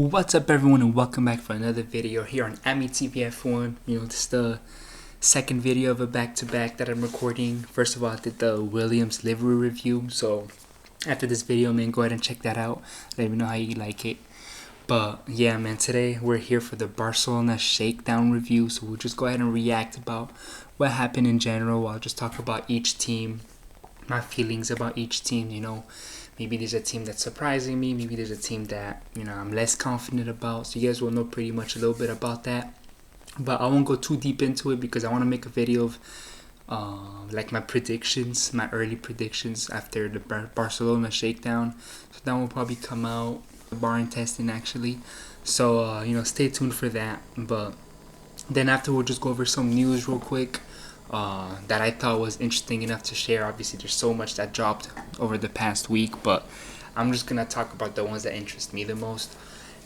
What's up everyone, and welcome back for another video here on AmiTVF1. This is the second video of a back-to-back that I'm recording. First of all, I did the Williams livery review, so after this video, man, go ahead and check that out. Let me know how you like it. But yeah, man, today we're here for the Barcelona Shakedown review, so we'll just go ahead and react about what happened in general. I'll just talk about each team, my feelings about each team. Maybe there's a team that's surprising me. Maybe there's a team that, I'm less confident about. So you guys will know pretty much a little bit about that. But I won't go too deep into it because I want to make a video of like my predictions, my early predictions after the Barcelona Shakedown. So that will probably come out, barring testing actually. So, stay tuned for that. But then after, we'll just go over some news real quick. That I thought was interesting enough to share. Obviously, there's so much that dropped over the past week, but I'm just gonna talk about the ones that interest me the most.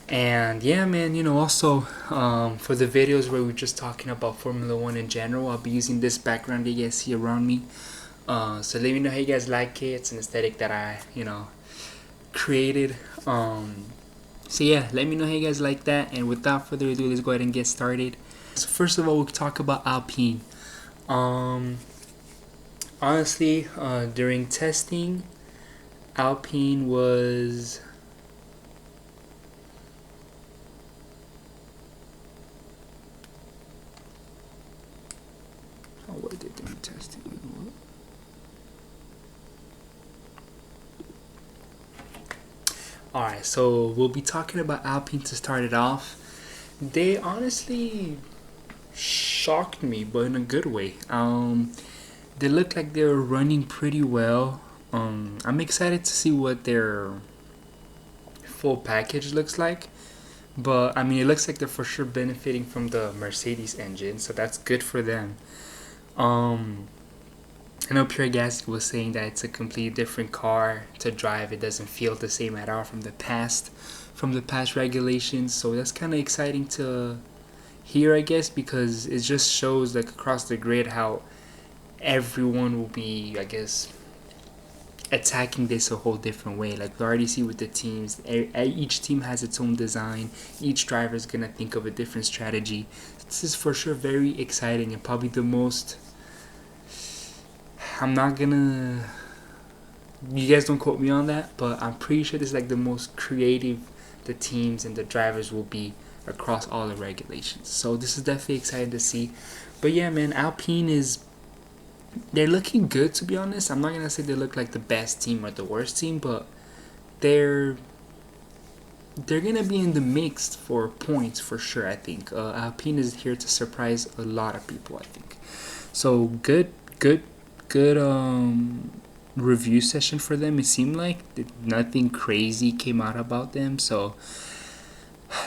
And yeah, man, also for the videos where we're just talking about Formula 1 in general, I'll be using this background that you guys see around me. So let me know how you guys like it. It's an aesthetic that I, created. So yeah, let me know how you guys like that. And without further ado, let's go ahead and get started. So first of all, we'll talk about Alpine. Honestly, during testing, Alpine was what did they during testing? Alright, so we'll be talking about Alpine to start it off. They honestly shocked me, but in a good way. They looked like they were running pretty well. I'm excited to see what their full package looks like. But it looks like they're for sure benefiting from the Mercedes engine, so that's good for them. I know Pierre Gasly was saying that it's a completely different car to drive. It doesn't feel the same at all from the past regulations. So that's kind of exciting to hear, I guess, because it just shows like across the grid how everyone will be, I guess, attacking this a whole different way. Like we already see with the teams, each team has its own design. Each driver is gonna think of a different strategy. This is for sure very exciting and probably the most. You guys don't quote me on that, but I'm pretty sure this is like the most creative the teams and the drivers will be across all the regulations. So this is definitely exciting to see. But yeah, man, Alpine they're looking good, to be honest. I'm not gonna say they look like the best team or the worst team, but they're gonna be in the mix for points for sure. I think Alpine is here to surprise a lot of people, I think. So good review session for them. It seemed like nothing crazy came out about them, so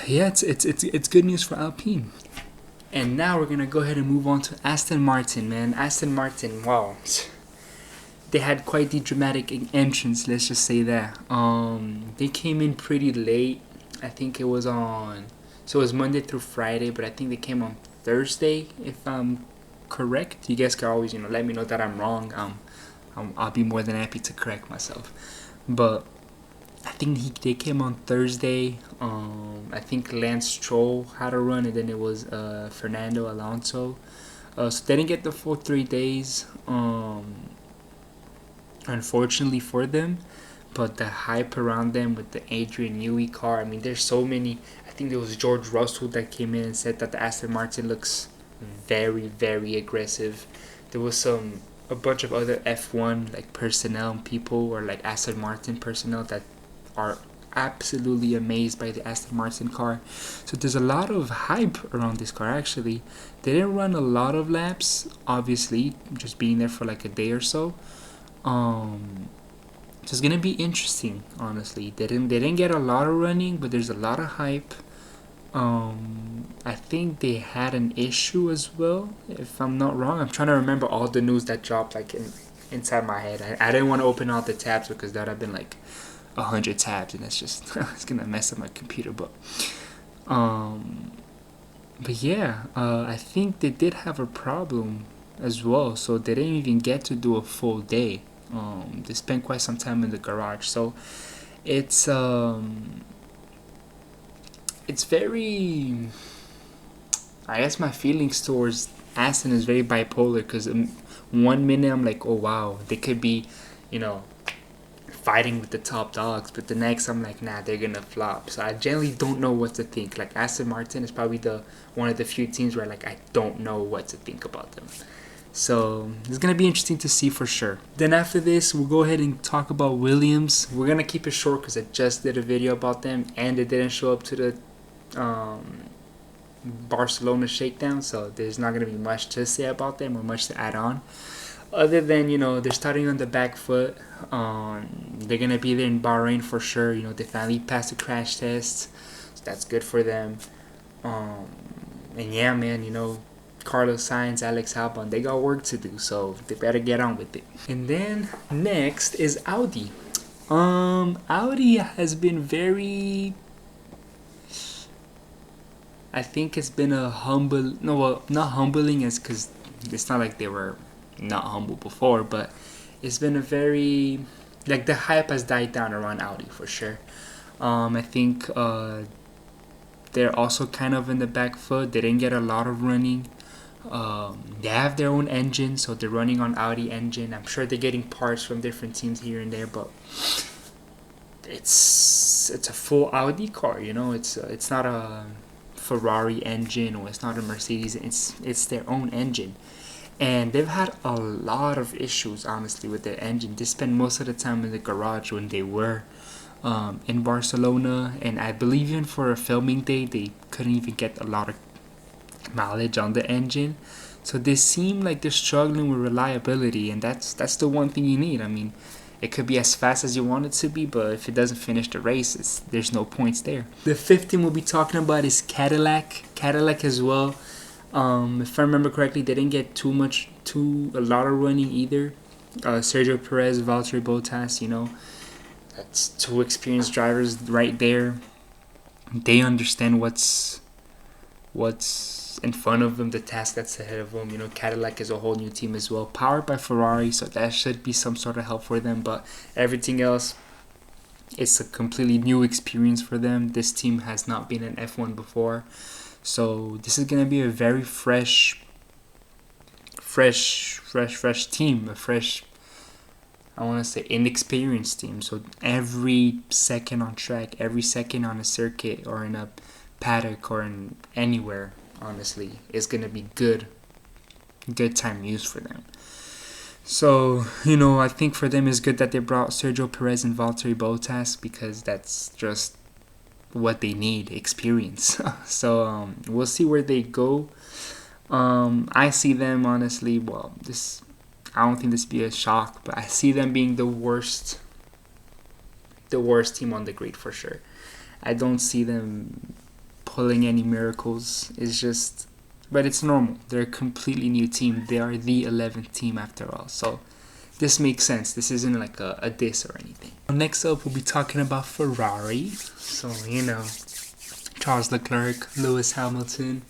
yeah, it's good news for Alpine. And now we're gonna go ahead and move on to Aston Martin, man. Aston Martin, wow, they had quite the dramatic entrance, let's just say that. They came in pretty late. I think it was so it was Monday through Friday, but I think they came on Thursday, if I'm correct. You guys can always, let me know that I'm wrong. I'll be more than happy to correct myself. But I think they came on Thursday. I think Lance Stroll had a run, and then it was Fernando Alonso. So they didn't get the full 3 days, unfortunately for them. But the hype around them with the Adrian Newey car, there's so many. I think there was George Russell that came in and said that the Aston Martin looks very, very aggressive. There was a bunch of other F1 like personnel and people, or like Aston Martin personnel, that are absolutely amazed by the Aston Martin car. So there's a lot of hype around this car. Actually, they didn't run a lot of laps, obviously, just being there for like a day or so. So it's gonna be interesting, honestly. They didn't get a lot of running, but there's a lot of hype. I think they had an issue as well, if I'm not wrong. I'm trying to remember all the news that dropped like inside my head. I didn't want to open all the tabs because that would have been like 100 tabs, and that's just it's gonna mess up my computer. But yeah, I think they did have a problem as well, so they didn't even get to do a full day. They spent quite some time in the garage, so it's it's very, I guess my feelings towards Aston is very bipolar, because 1 minute I'm like, oh wow, they could be, you know, fighting with the top dogs, but the next I'm like, nah, they're gonna flop. So I generally don't know what to think. Like Aston Martin is probably the one of the few teams where like I don't know what to think about them. So it's gonna be interesting to see for sure. Then after this, we'll go ahead and talk about Williams. We're gonna keep it short because I just did a video about them and it didn't show up to the Barcelona Shakedown, so there's not gonna be much to say about them or much to add on. Other than, you know, they're starting on the back foot. They're gonna be there in Bahrain for sure. You know, they finally passed the crash test, so that's good for them. And yeah, man, you know, Carlos Sainz, Alex Albon, they got work to do, so they better get on with it. And then next is Audi. Audi has been very, I think it's been a humble, no, well, not humbling, as because it's not like they were not humble before, but it's been a very, like, the hype has died down around Audi for sure. I think they're also kind of in the back foot. They didn't get a lot of running. They have their own engine, so they're running on Audi engine. I'm sure they're getting parts from different teams here and there, but it's a full Audi car. You know, it's not a Ferrari engine or it's not a Mercedes. It's their own engine. And they've had a lot of issues, honestly, with their engine. They spent most of the time in the garage when they were in Barcelona. And I believe even for a filming day, they couldn't even get a lot of mileage on the engine. So they seem like they're struggling with reliability. And that's the one thing you need. I mean, it could be as fast as you want it to be, but if it doesn't finish the race, there's no points there. The fifth team we'll be talking about is Cadillac. Cadillac as well. If I remember correctly, they didn't get a lot of running either. Sergio Perez, Valtteri Bottas, you know, that's two experienced drivers right there. They understand what's in front of them, the task that's ahead of them. You know, Cadillac is a whole new team as well, powered by Ferrari, so that should be some sort of help for them. But everything else, it's a completely new experience for them. This team has not been in F1 before. So this is going to be a very fresh team, I want to say inexperienced team. So every second on track, every second on a circuit or in a paddock or in anywhere, honestly, is going to be good time used for them. So, you know, I think for them it's good that they brought Sergio Perez and Valtteri Bottas, because that's just what they need, experience. So we'll see where they go. I see them, honestly, well, I don't think this be a shock, but I see them being the worst team on the grid for sure. I don't see them pulling any miracles. It's just, but it's normal. They're a completely new team. They are the 11th team after all, so this makes sense. This isn't like a diss or anything. Next up, we'll be talking about Ferrari. So, you know, Charles Leclerc, Lewis Hamilton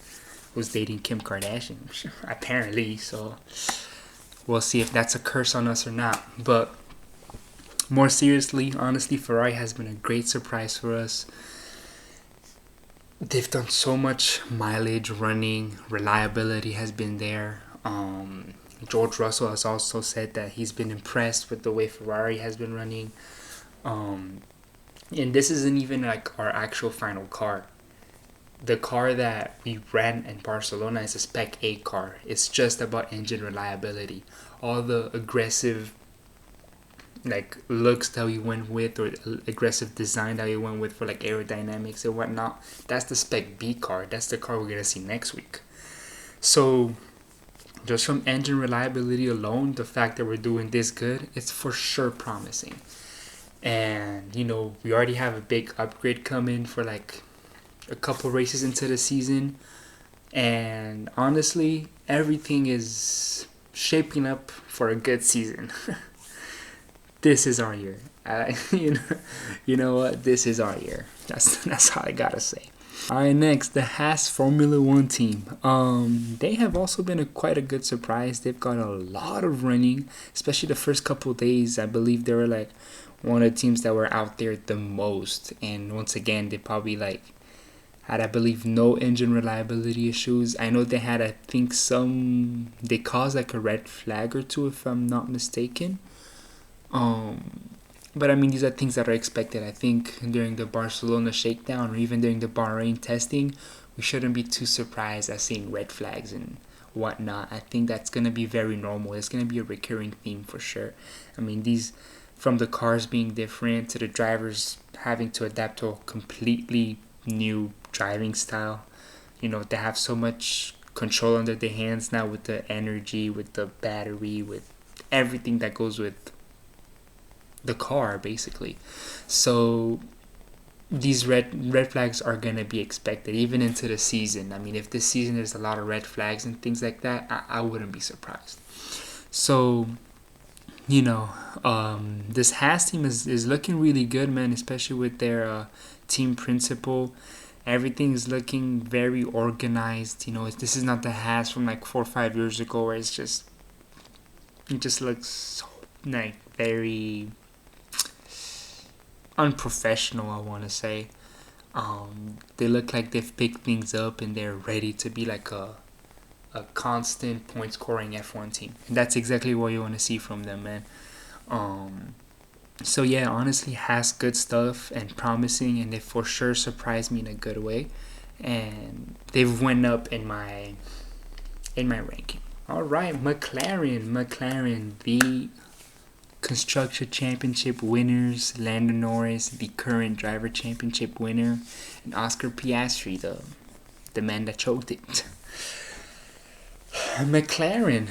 was dating Kim Kardashian, apparently. So, we'll see if that's a curse on us or not. But more seriously, honestly, Ferrari has been a great surprise for us. They've done so much mileage running. Reliability has been there. George Russell has also said that he's been impressed with the way Ferrari has been running. And this isn't even like our actual final car. The car that we ran in Barcelona is a Spec 8 car. It's just about engine reliability. All the aggressive like looks that we went with, or aggressive design that we went with for like aerodynamics and whatnot, that's the Spec B car. That's the car we're gonna see next week. So just from engine reliability alone, the fact that we're doing this good, it's for sure promising. And, you know, we already have a big upgrade coming for like a couple races into the season. And honestly, everything is shaping up for a good season. This is our year. You know what? This is our year. That's all I gotta say. Alright, next, the Haas Formula 1 team. They have also been quite a good surprise. They've got a lot of running, especially the first couple of days. I believe they were like one of the teams that were out there the most. And once again, they probably like, had, I believe, no engine reliability issues. I know they had, I think, they caused like a red flag or two, if I'm not mistaken. But I mean, these are things that are expected. I think during the Barcelona Shakedown or even during the Bahrain testing, we shouldn't be too surprised at seeing red flags and whatnot. I think that's going to be very normal. It's going to be a recurring theme for sure. I mean, these, from the cars being different to the drivers having to adapt to a completely new driving style. You know, they have so much control under their hands now with the energy, with the battery, with everything that goes with the car, basically. So these red flags are gonna be expected even into the season. I mean, if this season there's a lot of red flags and things like that, I wouldn't be surprised. So, you know, this Haas team is looking really good, man, especially with their team principal. Everything is looking very organized. You know, this is not the Haas from like 4 or 5 years ago where it just looks like very unprofessional, I want to say. They look like they've picked things up and they're ready to be like a constant point scoring F1 team. And that's exactly what you want to see from them, man. So yeah, honestly, has good stuff and promising, and they for sure surprised me in a good way. And they've went up in my ranking. All right, McLaren, the Constructor Championship winners, Lando Norris, the current Driver Championship winner, and Oscar Piastri, the man that choked it. McLaren,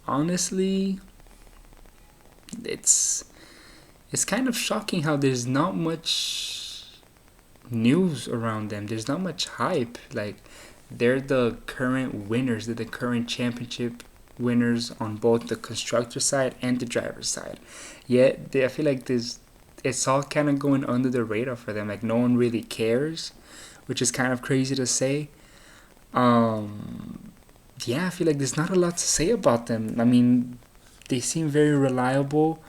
honestly, it's kind of shocking how there's not much news around them. There's not much hype. Like, they're the current winners. They're the current championship winners on both the constructor side and the driver side. Yet I feel like it's all kind of going under the radar for them. Like, no one really cares, which is kind of crazy to say. Yeah, I feel like there's not a lot to say about them. I mean, they seem very reliable.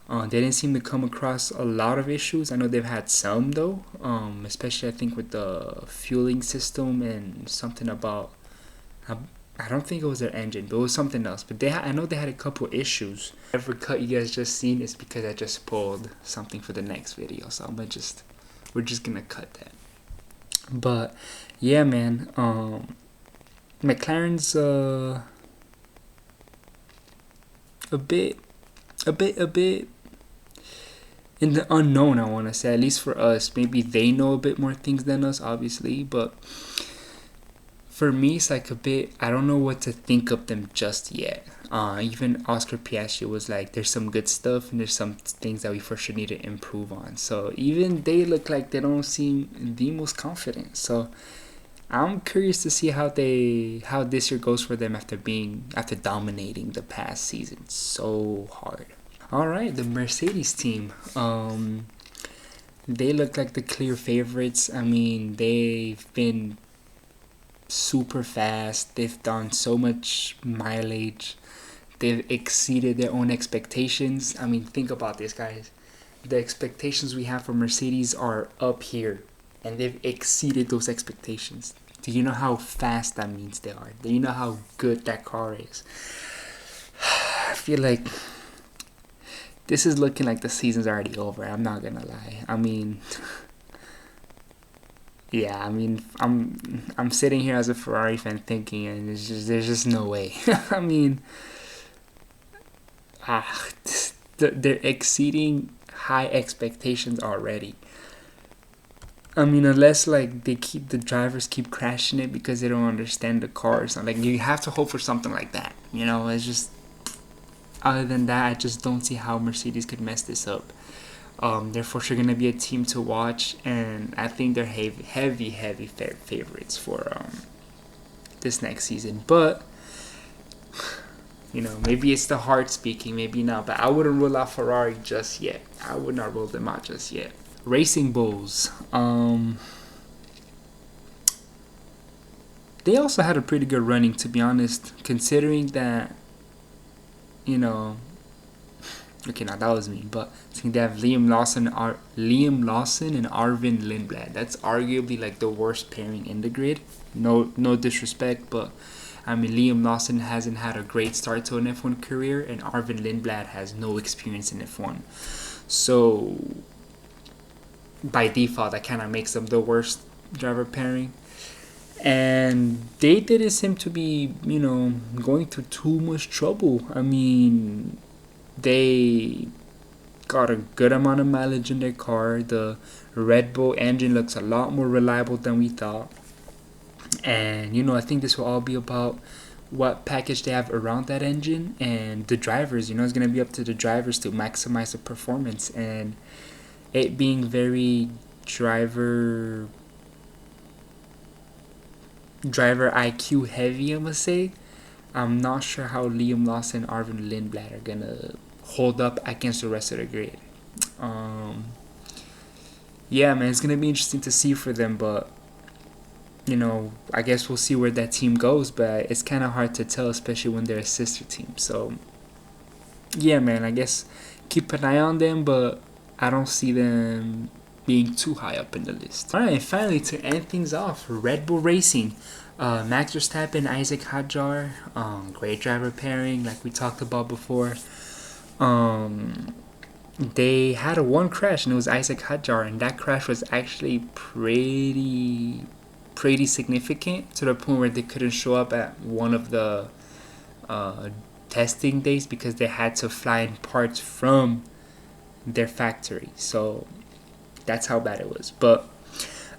They didn't seem to come across a lot of issues. I know they've had some though, especially I think with the fueling system and something about, I don't think it was their engine, but it was something else. But I know they had a couple issues. Every cut you guys just seen is because I just pulled something for the next video, so we're just gonna cut that. But yeah, man, McLaren's a bit in the unknown, I want to say, at least for us. Maybe they know a bit more things than us, obviously, but for me, it's like a bit, I don't know what to think of them just yet. Even Oscar Piastri was like, there's some good stuff and there's some things that we for sure need to improve on. So even they look like they don't seem the most confident. So I'm curious to see how this year goes for them after dominating the past season so hard. All right, the Mercedes team. They look like the clear favorites. I mean, they've been super fast. They've done so much mileage. They've exceeded their own expectations. I mean, think about this, guys. The expectations we have for Mercedes are up here, and they've exceeded those expectations. Do you know how fast that means they are? Do you know how good that car is? I feel like this is looking like the season's already over. I'm not gonna lie. I mean, yeah. I mean, I'm sitting here as a Ferrari fan thinking, and there's just no way. I mean, they're exceeding high expectations already. I mean, unless like the drivers keep crashing it because they don't understand the cars. Like, you have to hope for something like that. You know, it's just, other than that, I just don't see how Mercedes could mess this up. They're for sure gonna be a team to watch, and I think they're heavy favorites for this next season. But you know, maybe it's the heart speaking, maybe not. But I wouldn't rule out Ferrari just yet. I would not rule them out just yet. Racing Bulls. They also had a pretty good running, to be honest, considering that, you know, Okay, now that was me, but I think they have Liam Lawson and Arvin Lindblad. That's arguably like the worst pairing in the grid. No disrespect, but I mean Liam Lawson hasn't had a great start to an F1 career, and Arvin Lindblad has no experience in F1. So by default, that kind of makes them the worst driver pairing. And they didn't seem to be, going through too much trouble. I mean, they got a good amount of mileage in their car. The Red Bull engine looks a lot more reliable than we thought. And, I think this will all be about what package they have around that engine and the drivers. It's going to be up to the drivers to maximize the performance. And it being very driver IQ heavy, I must say. I'm not sure how Liam Lawson and Arvin Lindblad are going to hold up against the rest of the grid. Yeah, man, it's gonna be interesting to see for them, but I guess we'll see where that team goes. But it's kind of hard to tell, especially when they're a sister team. So yeah, man, I guess keep an eye on them, but I don't see them being too high up in the list. All right, finally, to end things off, Red Bull Racing. Max Verstappen, Isaac Hadjar, great driver pairing, like we talked about before. They had one crash, and it was Isaac Hadjar, and that crash was actually pretty significant, to the point where they couldn't show up at one of the testing days because they had to fly in parts from their factory. So that's how bad it was. But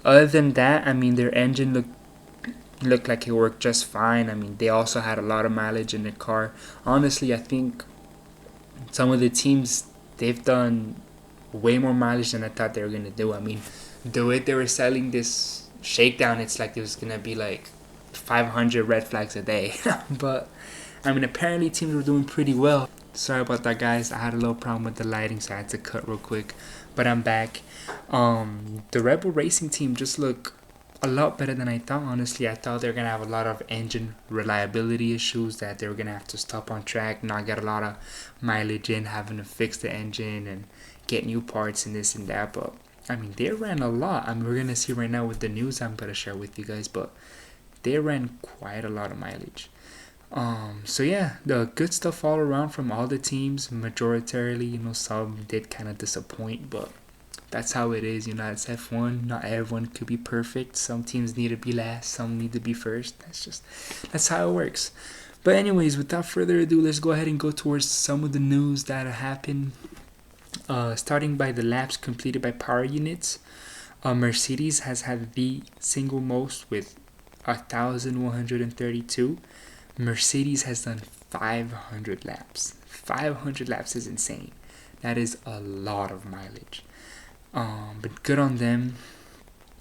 other than that, I mean, their engine looked like it worked just fine. I mean, they also had a lot of mileage in the car. Honestly, I think some of the teams, they've done way more mileage than I thought they were going to do. I mean, the way they were selling this shakedown, it's like it was going to be like 500 red flags a day. But, I mean, apparently teams were doing pretty well. Sorry about that, guys. I had a little problem with the lighting, so I had to cut real quick. But I'm back. The Red Bull Racing team just look a lot better than I thought, honestly. I thought they were going to have a lot of engine reliability issues, that they were going to have to stop on track, not get a lot of mileage in, having to fix the engine and get new parts and this and that. But, I mean, they ran a lot. I mean, we're going to see right now with the news I'm going to share with you guys, but they ran quite a lot of mileage. So yeah, the good stuff all around from all the teams. Majoritarily, some did kind of disappoint, but that's how it is. It's F1. Not everyone could be perfect. Some teams need to be last, some need to be first. That's how it works. But anyways, without further ado, let's go ahead and go towards some of the news that happened. Starting by the laps completed by power units. Mercedes has had the single most with 1,132. Mercedes has done 500 laps. 500 laps is insane. That is a lot of mileage. But good on them.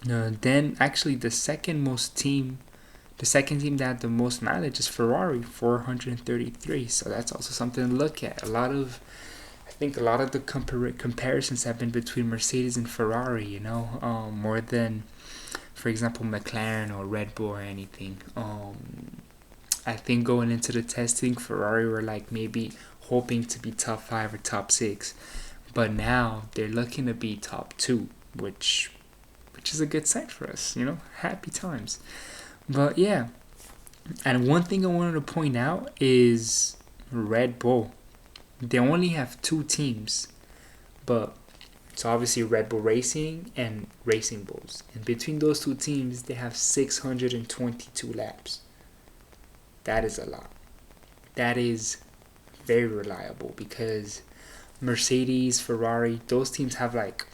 Then actually the second team that had the most mileage is Ferrari, 433. So that's also something to look at. I think a lot of the comparisons have been between Mercedes and Ferrari. More than, for example, McLaren or Red Bull or anything. I think going into the testing, Ferrari were like maybe hoping to be top 5 or top 6. But now they're looking to be top 2, which is a good sign for us, happy times. But yeah, and one thing I wanted to point out is Red Bull. They only have 2 teams, but it's obviously Red Bull Racing and Racing Bulls. And between those 2 teams, they have 622 laps. That is a lot. That is very reliable, because Mercedes, Ferrari, those teams have like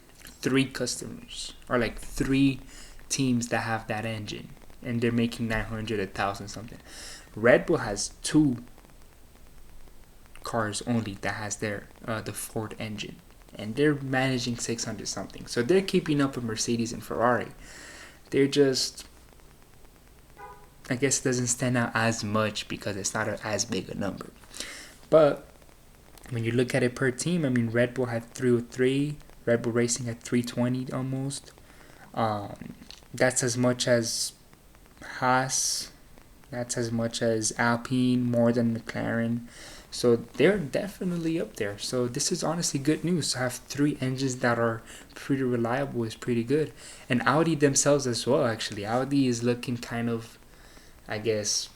3 customers, or like 3 teams that have that engine, and they're making 900, 1,000 something. Red Bull has 2 cars only that has their the Ford engine, and they're managing 600 something. So they're keeping up with Mercedes and Ferrari. They're just, I guess it doesn't stand out as much because it's not as big a number. But when you look at it per team, I mean, Red Bull had 303, Red Bull Racing had 320 almost. That's as much as Haas, that's as much as Alpine, more than McLaren. So they're definitely up there. So this is honestly good news. To have three engines that are pretty reliable is pretty good. And Audi themselves as well, actually. Audi is looking kind of, I guess,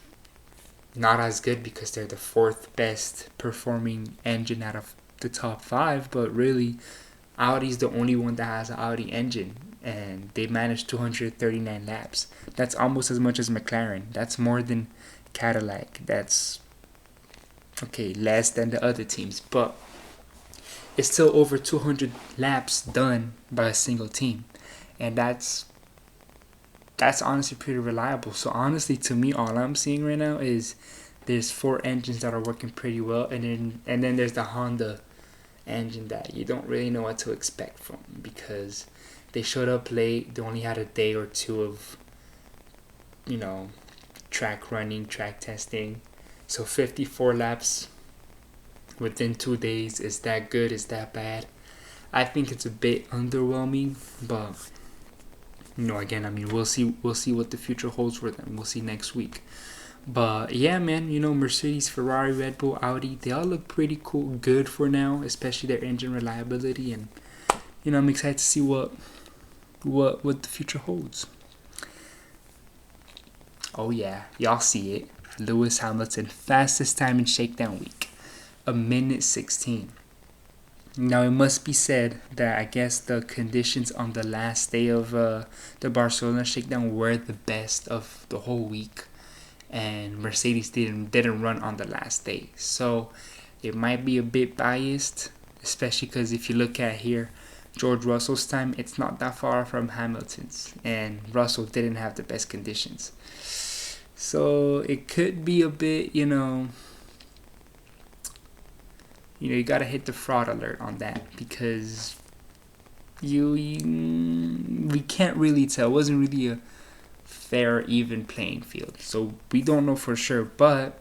not as good because they're the fourth best performing engine out of the top five. But really, Audi's the only one that has an Audi engine. And they managed 239 laps. That's almost as much as McLaren. That's more than Cadillac. That's okay, less than the other teams, but it's still over 200 laps done by a single team, and that's honestly pretty reliable. So honestly, to me, all I'm seeing right now is there's four engines that are working pretty well, and then there's the Honda engine that you don't really know what to expect from, because they showed up late. They only had a day or two of, you know, track running, track testing. So 54 laps within 2 days, is that good? Is that bad? I think it's a bit underwhelming, but again, I mean, we'll see what the future holds for them. We'll see next week. But yeah, man, Mercedes, Ferrari, Red Bull, Audi, they all look pretty cool, good for now, especially their engine reliability, and I'm excited to see what the future holds. Oh yeah, y'all see it. Lewis Hamilton, fastest time in Shakedown Week, 1:16. Now it must be said that I guess the conditions on the last day of the Barcelona Shakedown were the best of the whole week, and Mercedes didn't run on the last day, so it might be a bit biased, especially because if you look at here, George Russell's time, it's not that far from Hamilton's, and Russell didn't have the best conditions. So it could be a bit, you gotta hit the fraud alert on that, because we can't really tell. It wasn't really a fair, even playing field. So we don't know for sure, but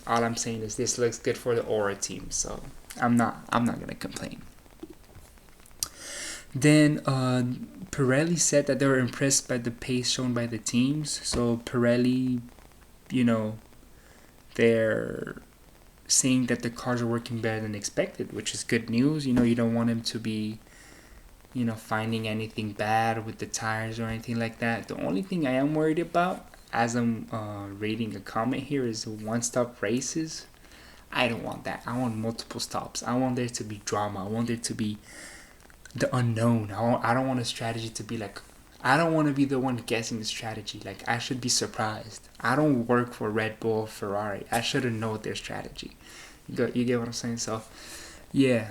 all I'm saying is this looks good for the Aura team. So I'm not gonna complain. Then Pirelli said that they were impressed by the pace shown by the teams. So Pirelli, they're saying that the cars are working better than expected, which is good news. You don't want them to be, finding anything bad with the tires or anything like that. The only thing I am worried about, as I'm reading a comment here, is one-stop races. I don't want that. I want multiple stops. I want there to be drama. I want there to be the unknown. I don't want a strategy to be like, I don't want to be the one guessing the strategy. Like, I should be surprised. I don't work for Red Bull or Ferrari. I shouldn't know their strategy. You get what I'm saying? So, yeah.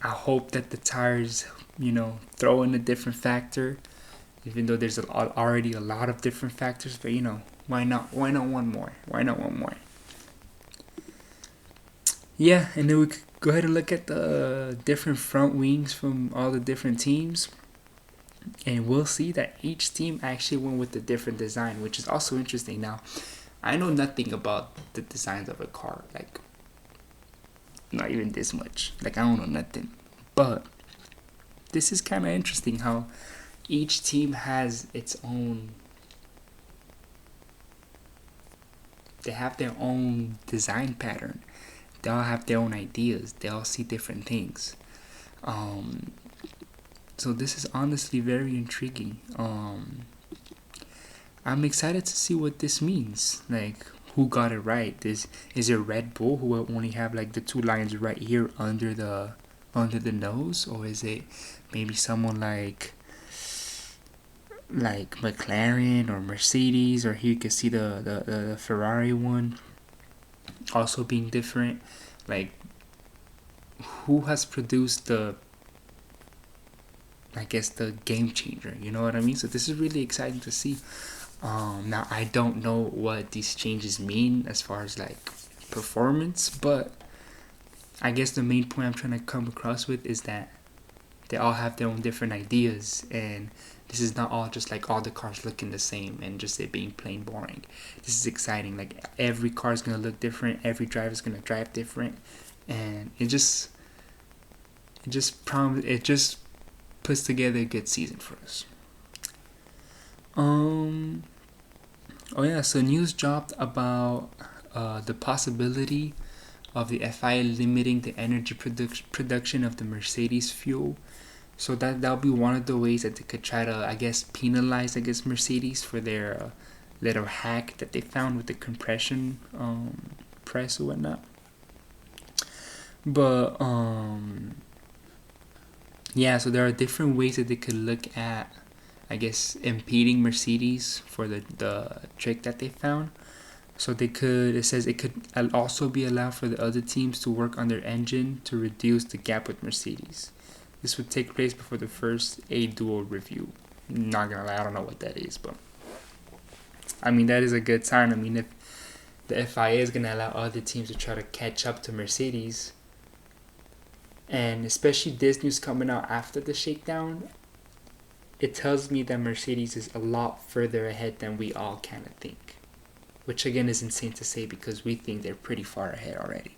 I hope that the tires, throw in a different factor, even though there's already a lot of different factors. But why not? Why not one more? Why not one more? Yeah, and then we could go ahead and look at the different front wings from all the different teams, and we'll see that each team actually went with a different design, which is also interesting. Now, I know nothing about the designs of a car, like, not even this much. Like, I don't know nothing, but this is kind of interesting how each team has its own. They have their own design pattern. They all have their own ideas. They all see different things. So this is honestly very intriguing. I'm excited to see what this means. Like, who got it right? Is it Red Bull, who will only have like the two lines right here under the nose, or is it maybe someone like McLaren or Mercedes, or here you can see the Ferrari one also being different. Like, who has produced the game changer? You know what I mean? So this is really exciting to see. Now I don't know what these changes mean as far as like performance, but I guess the main point I'm trying to come across with is that they all have their own different ideas, and this is not all just like all the cars looking the same and just it being plain boring. This is exciting. Like, every car is gonna look different, every driver is gonna drive different, and it just puts together a good season for us. Oh yeah, so news dropped about the possibility of the FIA limiting the energy production of the Mercedes fuel. So that'll be one of the ways that they could try to, I guess, penalize, Mercedes for their little hack that they found with the compression press or whatnot. But yeah, so there are different ways that they could look at, I guess, impeding Mercedes for the trick that they found. So it says it could also be allowed for the other teams to work on their engine to reduce the gap with Mercedes. This would take place before the first A-Dual review. Not gonna lie, I don't know what that is, but I mean, that is a good sign. I mean, if the FIA is gonna allow other teams to try to catch up to Mercedes, and especially this news coming out after the shakedown, it tells me that Mercedes is a lot further ahead than we all kind of think. Which again is insane to say because we think they're pretty far ahead already.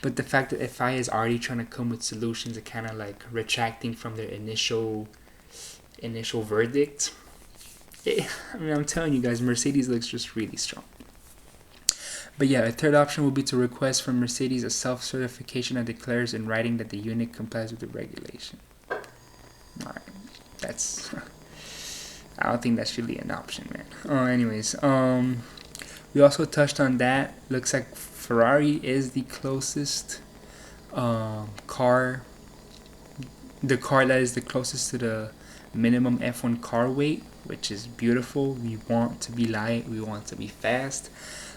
But the fact that FIA is already trying to come with solutions and kind of like retracting from their initial verdict, I mean, I'm telling you guys, Mercedes looks just really strong. But yeah, a third option will be to request from Mercedes a self-certification that declares in writing that the unit complies with the regulation. Alright, that's... I don't think that's really an option, man. Anyways, we also touched on that. Looks like Ferrari is the closest car. The car that is the closest to the minimum F1 car weight, which is beautiful. We want to be light. We want to be fast.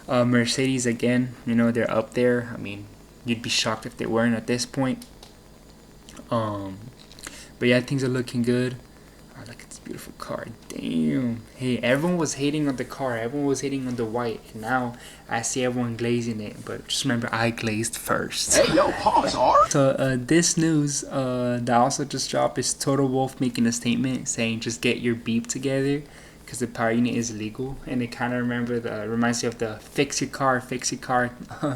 Mercedes, again, you know, they're up there. I mean, you'd be shocked if they weren't at this point. But yeah, things are looking good. Oh, look at this beautiful car. Damn. Hey, everyone was hating on the car. Everyone was hating on the white. And now I see everyone glazing it. But just remember, I glazed first. Hey, yo, pause, R. So this news that also just dropped is Toto Wolff making a statement saying just get your beep together because the power unit is illegal. And it kind of reminds you of the fix your car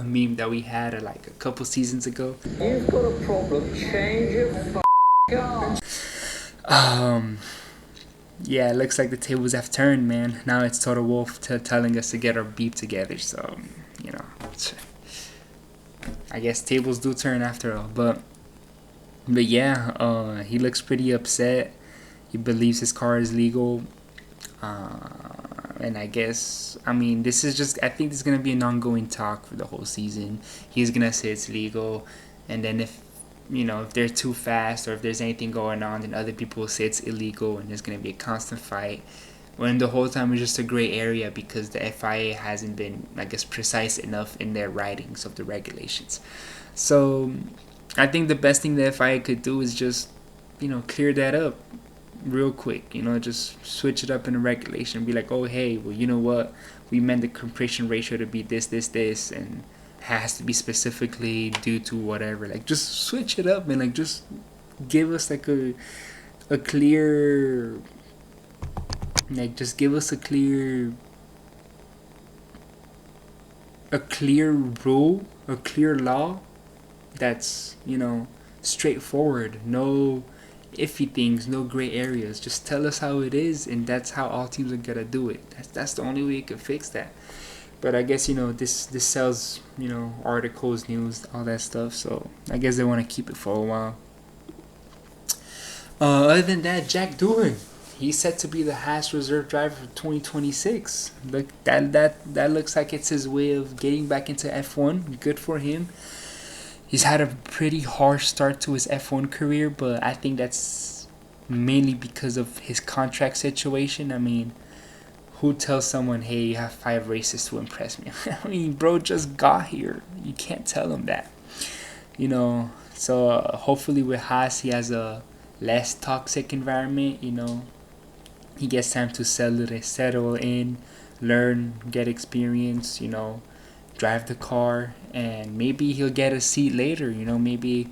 meme that we had like a couple seasons ago. You've got a problem, change your car. Yeah, it looks like the tables have turned, man. Now it's Toto Wolff telling us to get our beep together. So, you know, I guess tables do turn after all. But yeah, he looks pretty upset. He believes his car is legal. And I guess, I mean, this is just, I think this is going to be an ongoing talk for the whole season. He's going to say it's legal. And then if they're too fast or if there's anything going on, then other people will say it's illegal and there's going to be a constant fight. When the whole time it's just a gray area because the FIA hasn't been, I guess, precise enough in their writings of the regulations. So I think the best thing the FIA could do is just, clear that up real quick. Just switch it up in the regulation. Be like, oh, hey, well, you know what? We meant the compression ratio to be this, and has to be specifically due to whatever. Like, just switch it up and like just give us like a clear, like, just give us a clear rule, a clear law that's straightforward, no iffy things, no gray areas. Just tell us how it is, and that's how all teams are gonna do it. That's the only way you can fix that. But I guess this sells articles, news, all that stuff. So I guess they want to keep it for a while. Other than that, Jack Doohan, he's set to be the Haas reserve driver for 2026. Look, that looks like it's his way of getting back into F1. Good for him. He's had a pretty harsh start to his F1 career, but I think that's mainly because of his contract situation. I mean, who tells someone, hey, you have 5 races to impress me? I mean, bro just got here. You can't tell him that. So hopefully with Haas, he has a less toxic environment. He gets time to settle in, learn, get experience, drive the car, and maybe he'll get a seat later. Maybe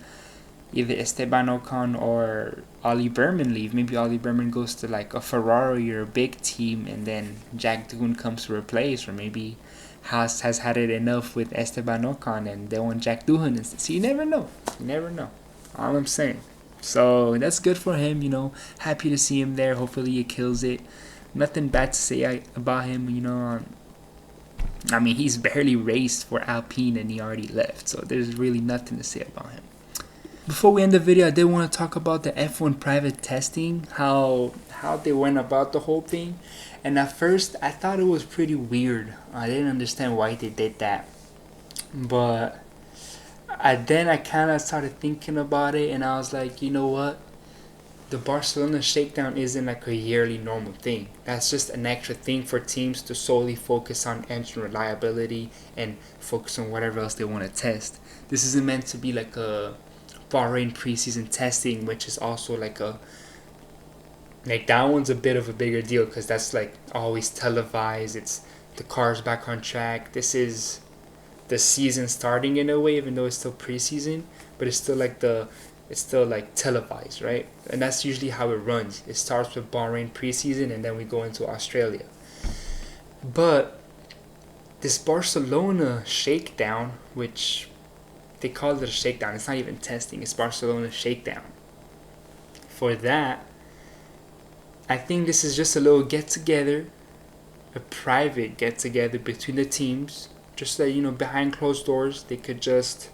either Esteban Ocon or Ollie Berman leave. Maybe Ollie Berman goes to like a Ferrari or a big team, and then Jack Doohan comes to replace. Or maybe Haas has had it enough with Esteban Ocon and they want Jack Doohan instead. So you never know. All I'm saying. So that's good for him. Happy to see him there. Hopefully he kills it. Nothing bad to say about him. I mean, he's barely raced for Alpine and he already left, so there's really nothing to say about him. Before we end the video, I did want to talk about the F1 private testing, how they went about the whole thing. And at first, I thought it was pretty weird. I didn't understand why they did that. But then I kind of started thinking about it, and I was like, you know what? The Barcelona Shakedown isn't like a yearly normal thing. That's just an extra thing for teams to solely focus on engine reliability and focus on whatever else they want to test. This isn't meant to be like a Bahrain preseason testing, which is also like that one's a bit of a bigger deal because that's like always televised. It's the car's back on track. This is the season starting in a way, even though it's still preseason, but it's still like televised, right? And that's usually how it runs. It starts with Bahrain preseason and then we go into Australia. But this Barcelona Shakedown, which they call it a shakedown, it's not even testing, it's Barcelona Shakedown. For that, I think this is just a little get-together, a private get-together between the teams, just that, you know, behind closed doors, they could just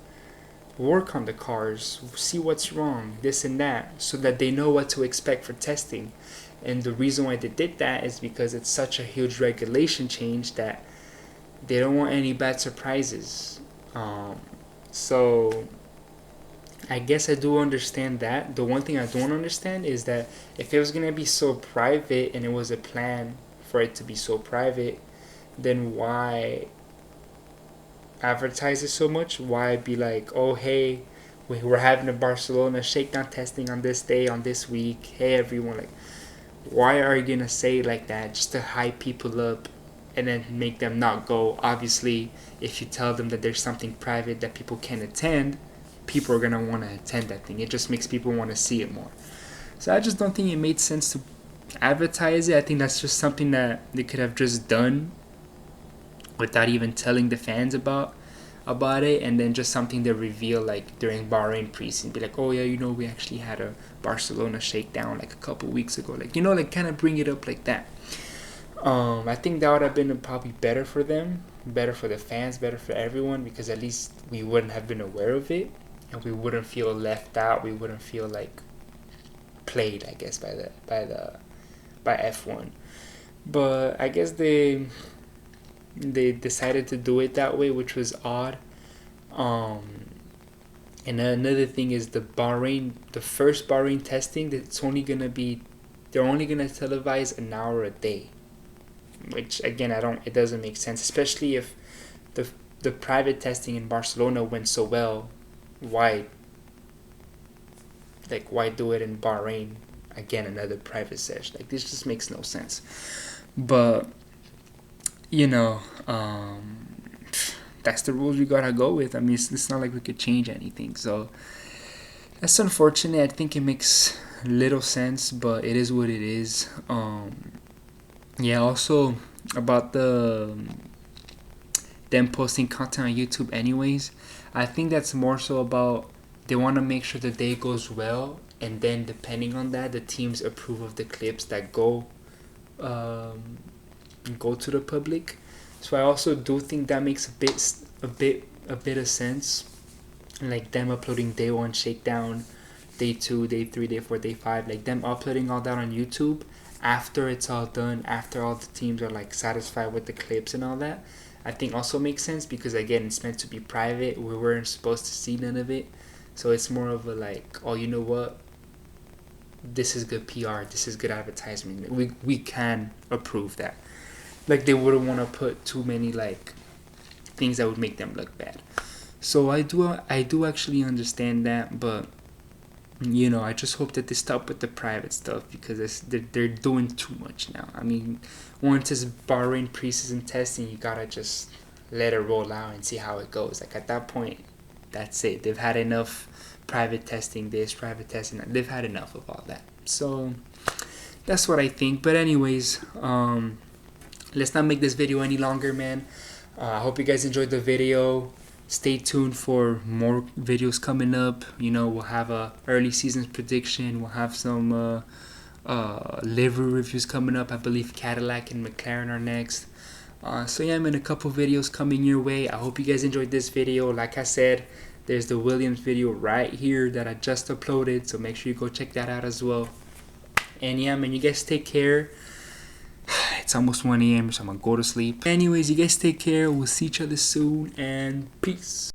work on the cars, see what's wrong, this and that, so that they know what to expect for testing. And the reason why they did that is because it's such a huge regulation change that they don't want any bad surprises. So I guess I do understand that. The one thing I don't understand is that if it was going to be so private and it was a plan for it to be so private, then why advertise it so much? Why be like, oh hey, we're having a Barcelona Shakedown testing on this day, on this week, hey everyone, like, why are you gonna say it like that just to hype people up and then make them not go? Obviously, if you tell them that there's something private that people can attend, people are gonna want to attend that thing. It just makes people want to see it more. So I just don't think it made sense to advertise it. I think that's just something that they could have just done without even telling the fans about it, and then just something they reveal like during Bahrain preseason, be like, oh yeah, you know, we actually had a Barcelona Shakedown like a couple weeks ago, like, you know, like kind of bring it up like that. I think that would have been probably better for them, better for the fans, better for everyone, because at least we wouldn't have been aware of it and we wouldn't feel left out, we wouldn't feel like played, I guess, by F1. But I guess they decided to do it that way, which was odd. And another thing is the first Bahrain testing, they're only gonna televise an hour a day, which again, it doesn't make sense, especially if the private testing in Barcelona went so well. Why do it in Bahrain again, another private session? Like, this just makes no sense. But you know, that's the rules we gotta go with. I mean, it's not like we could change anything, so that's unfortunate. I think it makes little sense, but it is what it is. Yeah, also about them posting content on YouTube anyways, I think that's more so about they want to make sure the day goes well, and then depending on that, the teams approve of the clips that go to the public. So I also do think that makes a bit of sense, like them uploading day 1 shakedown, day 2, day 3, day 4, day 5, like them uploading all that on YouTube after it's all done, after all the teams are like satisfied with the clips and all that. I think also makes sense because again, it's meant to be private. We weren't supposed to see none of it, so it's more of a like, oh, you know what, this is good PR, this is good advertisement, we can approve that. Like, they wouldn't want to put too many like things that would make them look bad. So I do actually understand that, but you know, I just hope that they stop with the private stuff because they're doing too much now. I mean, once it's Bahrain preseason testing, you gotta just let it roll out and see how it goes. Like, at that point, that's it. They've had enough private testing, private testing. They've had enough of all that. So that's what I think. But anyways, let's not make this video any longer, man. I hope you guys enjoyed the video. Stay tuned for more videos coming up. You know, we'll have a early season prediction. We'll have some livery reviews coming up. I believe Cadillac and McLaren are next. So yeah, man, a couple videos coming your way. I hope you guys enjoyed this video. Like I said, there's the Williams video right here that I just uploaded, so make sure you go check that out as well. And yeah, man, you guys take care. It's almost 1 a.m, so I'm gonna go to sleep. Anyways, you guys take care. We'll see each other soon, and peace.